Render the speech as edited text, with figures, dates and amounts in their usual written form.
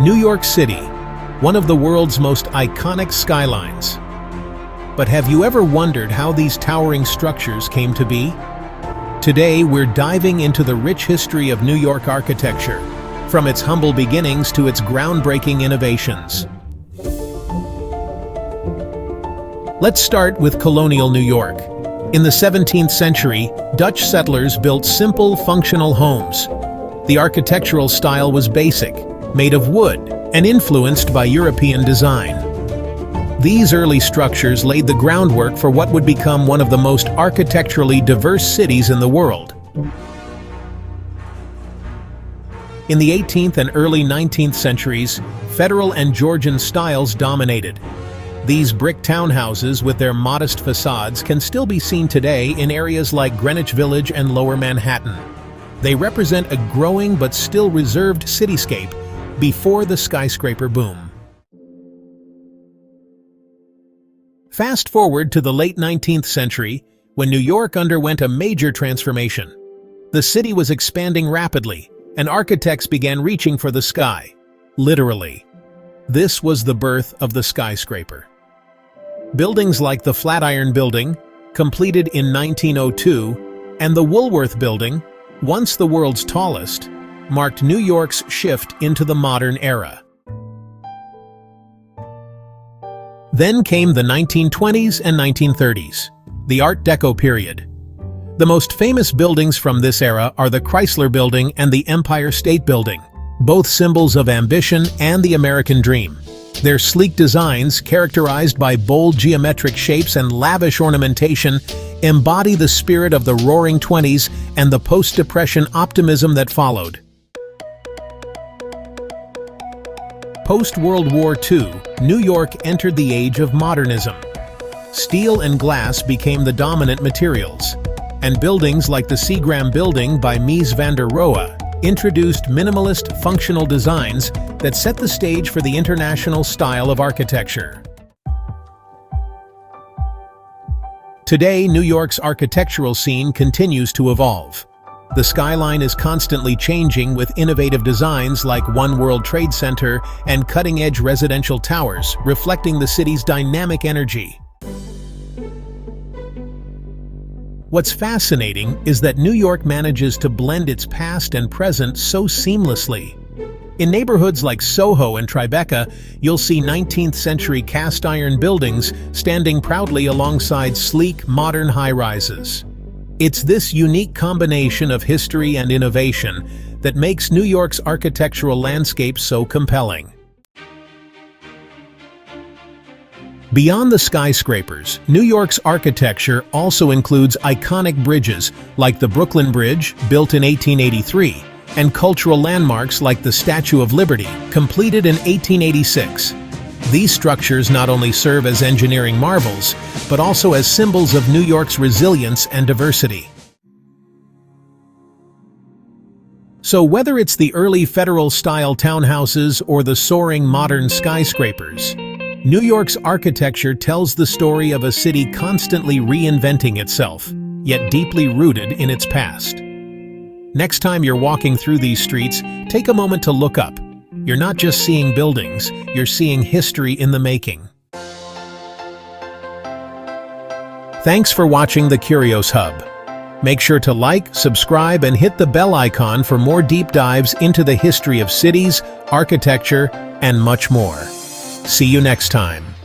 New York City, one of the world's most iconic skylines. But have you ever wondered how these towering structures came to be? Today, we're diving into the rich history of New York architecture, from its humble beginnings to its groundbreaking innovations. Let's start with colonial New York. In the 17th century, Dutch settlers built simple, functional homes. The architectural style was basic, made of wood, and influenced by European design. These early structures laid the groundwork for what would become one of the most architecturally diverse cities in the world. In the 18th and early 19th centuries, Federal and Georgian styles dominated. These brick townhouses with their modest facades can still be seen today in areas like Greenwich Village and Lower Manhattan. They represent a growing but still reserved cityscape before the skyscraper boom. Fast forward to the late 19th century, when New York underwent a major transformation. The city was expanding rapidly, and architects began reaching for the sky, literally. This was the birth of the skyscraper. Buildings like the Flatiron Building, completed in 1902, and the Woolworth Building, once the world's tallest, marked New York's shift into the modern era. Then came the 1920s and 1930s, the Art Deco period. The most famous buildings from this era are the Chrysler Building and the Empire State Building, both symbols of ambition and the American dream. Their sleek designs, characterized by bold geometric shapes and lavish ornamentation, embody the spirit of the Roaring Twenties and the post-Depression optimism that followed. Post-World War II, New York entered the age of modernism. Steel and glass became the dominant materials, and buildings like the Seagram Building by Mies van der Rohe introduced minimalist, functional designs that set the stage for the international style of architecture. Today, New York's architectural scene continues to evolve. The skyline is constantly changing with innovative designs like One World Trade Center and cutting-edge residential towers, reflecting the city's dynamic energy. What's fascinating is that New York manages to blend its past and present so seamlessly. In neighborhoods like Soho and Tribeca, you'll see 19th-century cast-iron buildings standing proudly alongside sleek, modern high-rises. It's this unique combination of history and innovation that makes New York's architectural landscape so compelling. Beyond the skyscrapers, New York's architecture also includes iconic bridges like the Brooklyn Bridge, built in 1883, and cultural landmarks like the Statue of Liberty, completed in 1886. These structures not only serve as engineering marvels, but also as symbols of New York's resilience and diversity. So whether it's the early Federal-style townhouses or the soaring modern skyscrapers, New York's architecture tells the story of a city constantly reinventing itself, yet deeply rooted in its past. Next time you're walking through these streets, take a moment to look up. You're not just seeing buildings, you're seeing history in the making. Thanks for watching the Curios Hub. Make sure to like, subscribe, and hit the bell icon for more deep dives into the history of cities, architecture, and much more. See you next time.